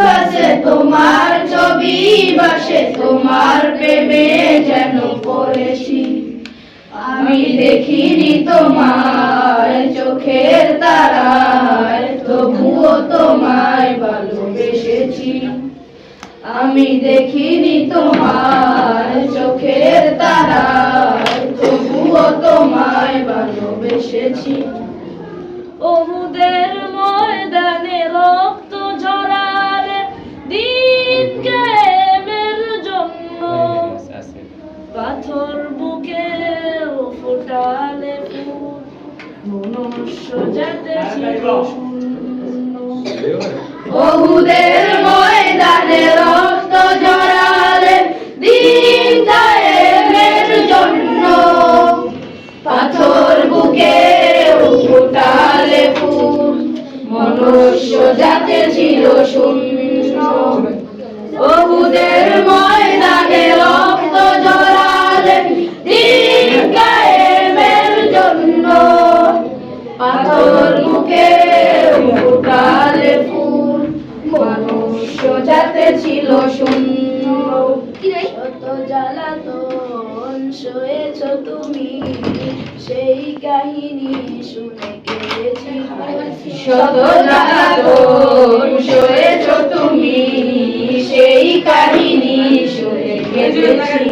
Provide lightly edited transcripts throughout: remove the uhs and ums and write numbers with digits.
ক্যানভাসে তোমার ছবি ভাসে, তোমার প্রেমে যেন পড়েছি। আমি দেখিনি তোমায় চোখের তারায়, তবুও তোমায় ভালোবেসেছি। আমি দেখিনি তোমায় চোখের তারায়, তবুও তোমায় ভালোবেসেছি। ওহুদের ময়দানে রক্ত ঝরালে দিন কায়েমের জন্য, পাথর বুকে ফোটালে ফুল, মনুষ্য জাতি ছিল শূন্য। ওহুদের ময়দানে রক্ত ঝরালে দিন কায়েমের জন্য, পাথর বুকে ফোটালে ফুল, মনুষ্য জাতি ছিল শূন্য। ওহুদের ময়দানে রক্ত ঝরালে দিন কায়েমের জন্য, পাথর বুকে ফোটালে ফুল, মনুষ্য জাতি ছিল শূন্য। শত জ্বালাতন সয়েছ তুমি, সেই কাহিনী শুনে কেঁদেছি। শত জ্বালাতন সয়েছ তুমি, সেই কাহিনী শুনে কেঁদেছি।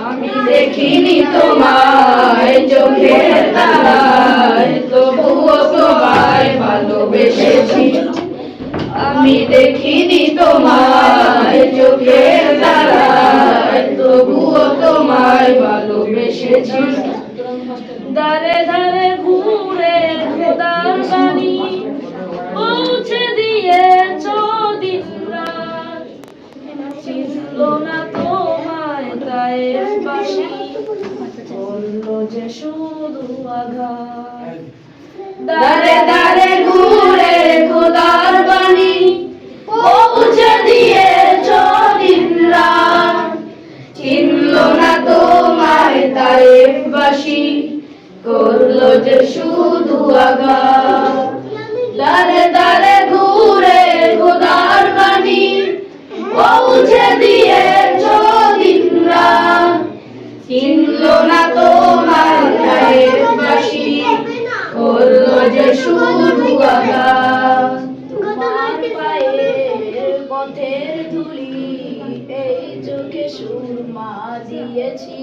আমি দেখিনি তোমায় চোখের তারায়, তবুও তোমায় ভালোবেসেছি। আমি দেখিনি তোমায় চোখের তারায়, তবুও তোমায় ভালোবেসেছি। দারে দারে ঘুরে খোদার বাণী পৌঁছে দিয়েছ দিন রাত, চিনল না তোমায় তায়েফবাসী, বলল যে শুধু আঘাত। দারে দারে ঘুরে খোদার বাণী পৌঁছে দিয়েছ দিন রাত, চিনল না তোমায় তায়েফবাসী, করলো যে শুধু আঘাত। দারে দারে ঘুরে খোদার বাণী পৌঁছে দিয়েছ দিন রাত, চিনল না তোমায় তায়েফবাসী, করলো যে শুধু আঘাত। তোমার পায়ের পথের ধুলি এই চোখে সুরমা দিয়েছি।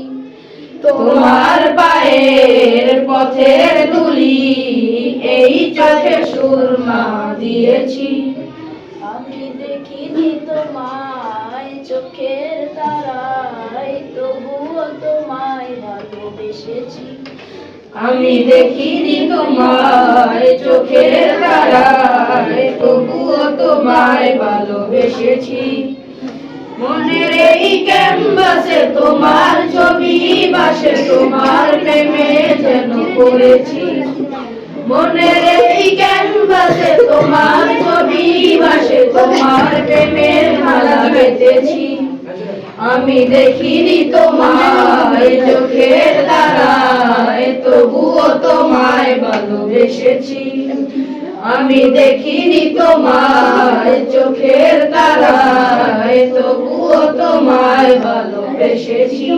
তোমার পায়ের পথের ধুলি এই চোখে সুরমা দিয়েছি। আমি দেখিনি তোমায় চোখের তারায়, তবুও তোমায় ভালোবেসেছি। আমি দেখিনি তোমায় চোখের তারায়, তবুও তোমায় ভালোবেসেছি। মনের এই ক্যানভাসে তোমার ছবি ভাসে, তোমার প্রেমে যেন পড়েছি। মনের এই ক্যানভাসে তোমার ছবি ভাসে, তোমার প্রেমের মালা বেঁধেছি। আমি দেখিনি তোমায় চোখের তারায়, তবুও তোমায় ভালোবেসেছি। আমি দেখিনি তোমায় চোখের তারায়, তবুও তোমায় ভালোবেসেছি।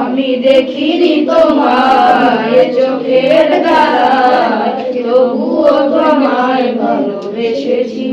আমি দেখিনি তোমায় চোখের তারায়, তবুও তোমায় ভালোবেসেছি।